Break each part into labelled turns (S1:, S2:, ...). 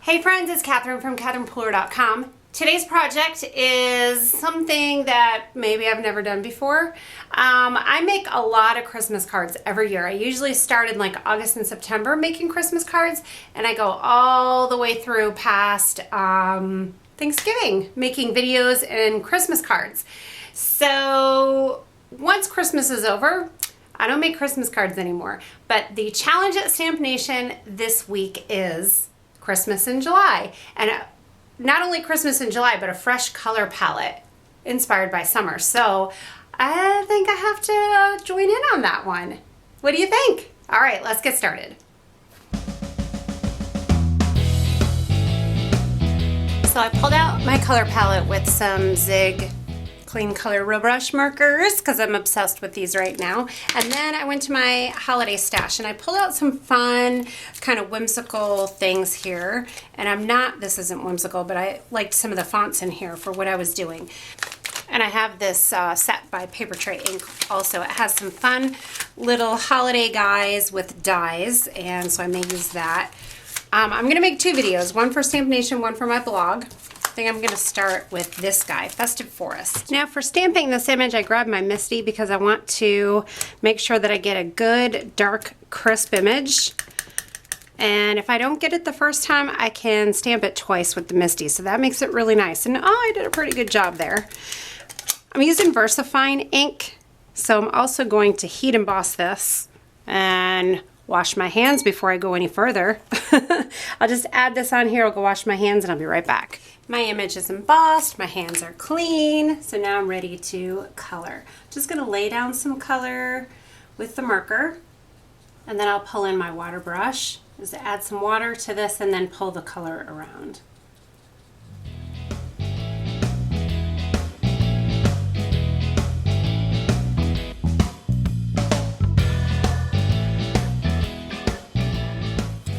S1: Hey friends, it's Catherine from CatherinePooler.com. Today's project is something that maybe I've never done before. I make a lot of Christmas cards every year. I usually start in like August and September making Christmas cards, and I go all the way through past Thanksgiving making videos and Christmas cards. So once Christmas is over, I don't make Christmas cards anymore. But the challenge at StampNation this week is Christmas in July. And not only Christmas in July, but a fresh color palette inspired by summer. So I think I have to join in on that one. What do you think? All right, let's get started. So I pulled out my color palette with some Zig Clean Color Real Brush markers because I'm obsessed with these right now. And then I went to my holiday stash and I pulled out some fun, kind of whimsical things here. And this isn't whimsical, but I liked some of the fonts in here for what I was doing. And I have this set by Paper Tray Ink also. It has some fun little holiday guys with dies, and so I may use that. I'm gonna make two videos, one for StampNation, one for my blog. I think I'm going to start with this guy, Festive Forest. Now for stamping this image, I grabbed my MISTI because I want to make sure that I get a good, dark, crisp image. And if I don't get it the first time, I can stamp it twice with the MISTI. So that makes it really nice. And I did a pretty good job there. I'm using VersaFine ink. So I'm also going to heat emboss this and wash my hands before I go any further. I'll just add this on here, I'll go wash my hands and I'll be right back. My image is embossed, my hands are clean, so now I'm ready to color. Just gonna lay down some color with the marker, and then I'll pull in my water brush. Just add some water to this and then pull the color around.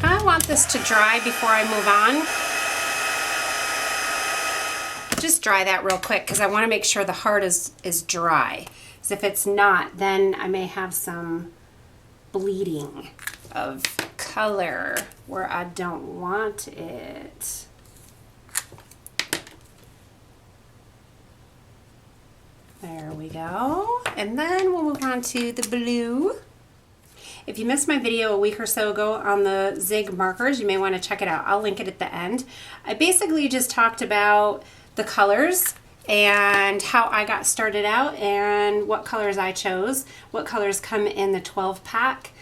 S1: I want this to dry before I move on. Just dry that real quick because I want to make sure the heart is dry. Because if it's not, then I may have some bleeding of color where I don't want it. There we go. And then we'll move on to the blue. If you missed my video a week or so ago on the Zig Markers, you may want to check it out. I'll link it at the end. I basically just talked about the colors and how I got started out and what colors I chose, what colors come in the 12 pack,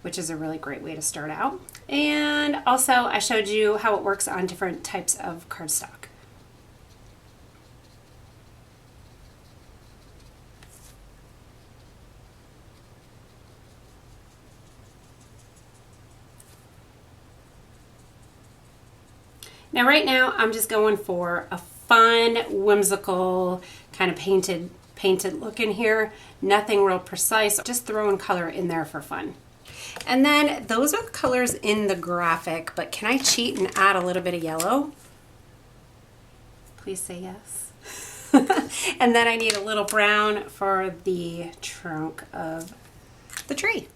S1: which is a really great way to start out. And also I showed you how it works on different types of cardstock. Now right now I'm just going for a fun, whimsical, kind of painted look in here. Nothing real precise, just throwing color in there for fun. And then those are the colors in the graphic, but can I cheat and add a little bit of yellow? Please say yes. And then I need a little brown for the trunk of the tree.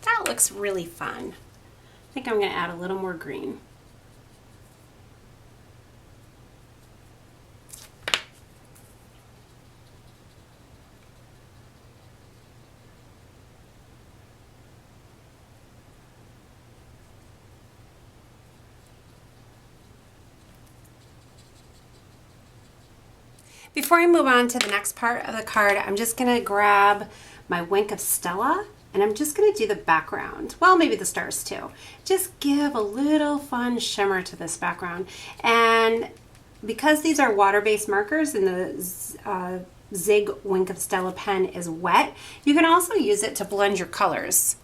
S1: That looks really fun. I think I'm going to add a little more green. Before I move on to the next part of the card, I'm just going to grab my Wink of Stella. And I'm just going to do the background. Well, maybe the stars too. Just give a little fun shimmer to this background. And because these are water-based markers and the Zig Wink of Stella pen is wet, you can also use it to blend your colors.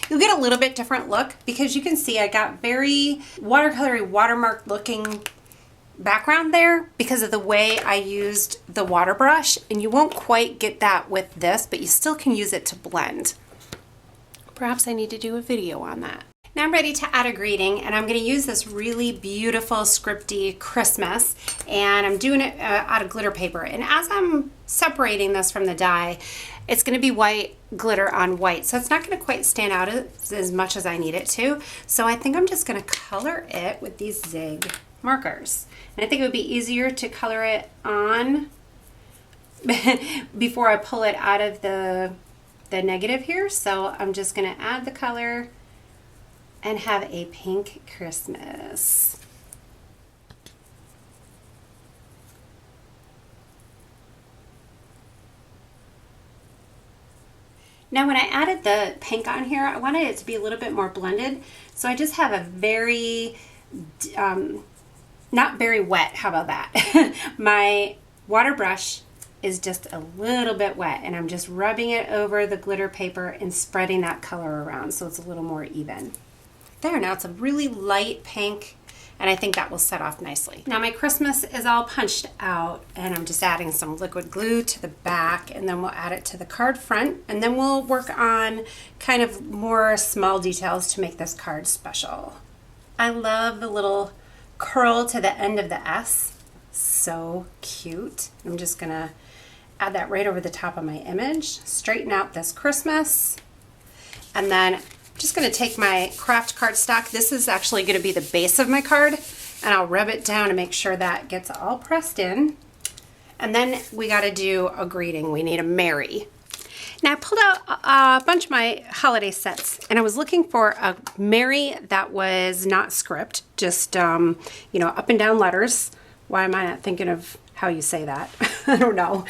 S1: You'll get a little bit different look because you can see I got very watercolory, watermark looking background there because of the way I used the water brush. And you won't quite get that with this, but you still can use it to blend. Perhaps I need to do a video on that. Now I'm ready to add a greeting, and I'm going to use this really beautiful scripty Christmas, and I'm doing it out of glitter paper. And as I'm separating this from the die, it's going to be white glitter on white, so it's not going to quite stand out as much as I need it to. So I think I'm just going to color it with these Zig markers. And I think it would be easier to color it on before I pull it out of the negative here. So I'm just going to add the color and have a pink Christmas. Now when I added the pink on here, I wanted it to be a little bit more blended. So I just have a very, not very wet, how about that? My water brush is just a little bit wet, and I'm just rubbing it over the glitter paper and spreading that color around so it's a little more even. There, now it's a really light pink, and I think that will set off nicely. Now my Christmas is all punched out, and I'm just adding some liquid glue to the back, and then we'll add it to the card front, and then we'll work on kind of more small details to make this card special. I love the little curl to the end of the S. So cute. I'm just gonna add that right over the top of my image, straighten out this Christmas, and then I'm just going to take my craft cardstock. This is actually going to be the base of my card, and I'll rub it down to make sure that gets all pressed in. And then we got to do a greeting. We need a Merry. Now I pulled out a bunch of my holiday sets, and I was looking for a Merry that was not script, just you know, up and down letters. Why am I not thinking of how you say that? I don't know.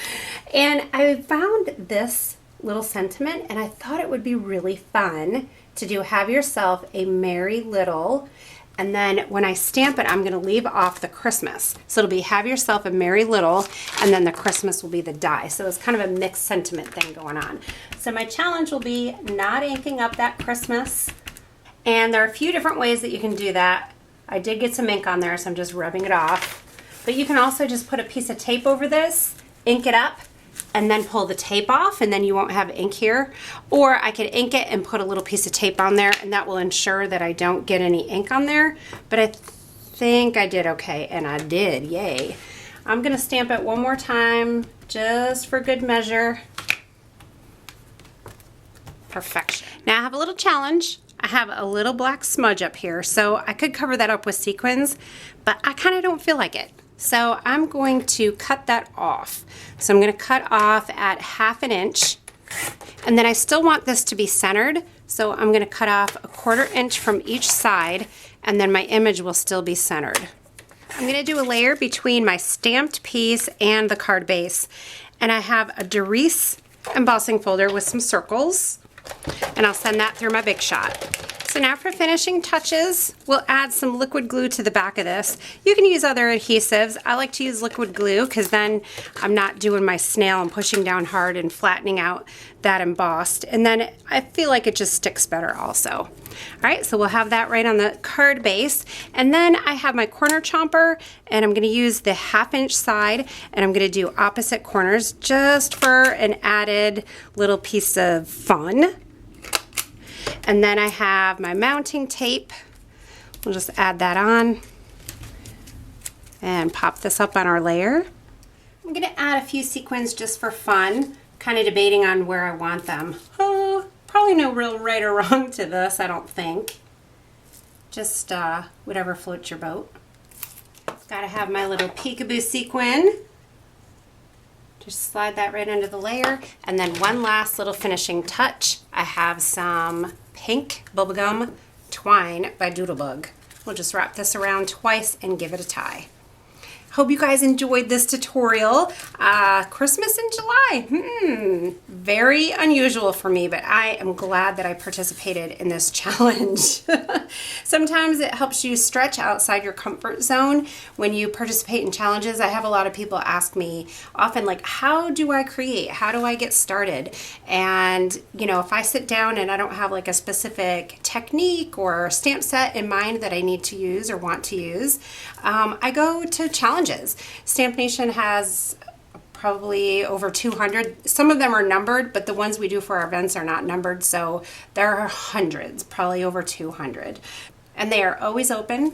S1: And I found this little sentiment, and I thought it would be really fun to do have yourself a merry little, and then when I stamp it, I'm going to leave off the Christmas. So it'll be have yourself a merry little, and then the Christmas will be the die. So it's kind of a mixed sentiment thing going on. So my challenge will be not inking up that Christmas, and there are a few different ways that you can do that. I did get some ink on there, so I'm just rubbing it off. But you can also just put a piece of tape over this, ink it up, and then pull the tape off, and then you won't have ink here. Or I could ink it and put a little piece of tape on there, and that will ensure that I don't get any ink on there. But I think I did okay, and I did, yay. I'm gonna stamp it one more time, just for good measure. Perfection. Now I have a little challenge. I have a little black smudge up here, so I could cover that up with sequins, but I kind of don't feel like it. So I'm going to cut that off. So I'm going to cut off at 1/2 inch, and then I still want this to be centered, so I'm going to cut off 1/4 inch from each side, and then my image will still be centered. I'm going to do a layer between my stamped piece and the card base, and I have a Doris embossing folder with some circles, and I'll send that through my Big Shot. So now for finishing touches, we'll add some liquid glue to the back of this. You can use other adhesives. I like to use liquid glue because then I'm not doing my snail and pushing down hard and flattening out that embossed. And then I feel like it just sticks better also. All right, so we'll have that right on the card base. And then I have my corner chomper, and I'm gonna use the 1/2 inch side, and I'm gonna do opposite corners just for an added little piece of fun. And then I have my mounting tape. We'll just add that on and pop this up on our layer. I'm going to add a few sequins just for fun, kind of debating on where I want them. Oh, probably no real right or wrong to this, I don't think. Just whatever floats your boat. Got to have my little peekaboo sequin. Just slide that right under the layer. And then one last little finishing touch. I have some pink bubblegum twine by Doodlebug. We'll just wrap this around twice and give it a tie. Hope you guys enjoyed this tutorial. Christmas in July. Very unusual for me, but I am glad that I participated in this challenge. Sometimes it helps you stretch outside your comfort zone when you participate in challenges. I have a lot of people ask me often, like, how do I create? How do I get started? And, you know, if I sit down and I don't have like a specific technique or stamp set in mind that I need to use or want to use, I go to challenges. StampNation has probably over 200. Some of them are numbered, but the ones we do for our events are not numbered, so there are hundreds, probably over 200. And they are always open,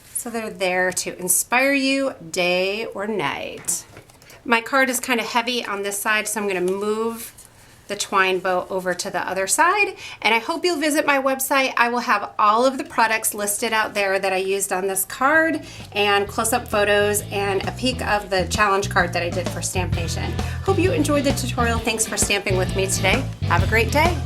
S1: so they're there to inspire you day or night. My card is kind of heavy on this side, so I'm going to move the twine bow over to the other side, and I hope you'll visit my website. I will have all of the products listed out there that I used on this card, and close-up photos and a peek of the challenge card that I did for StampNation. Hope you enjoyed the tutorial. Thanks for stamping with me today. Have a great day.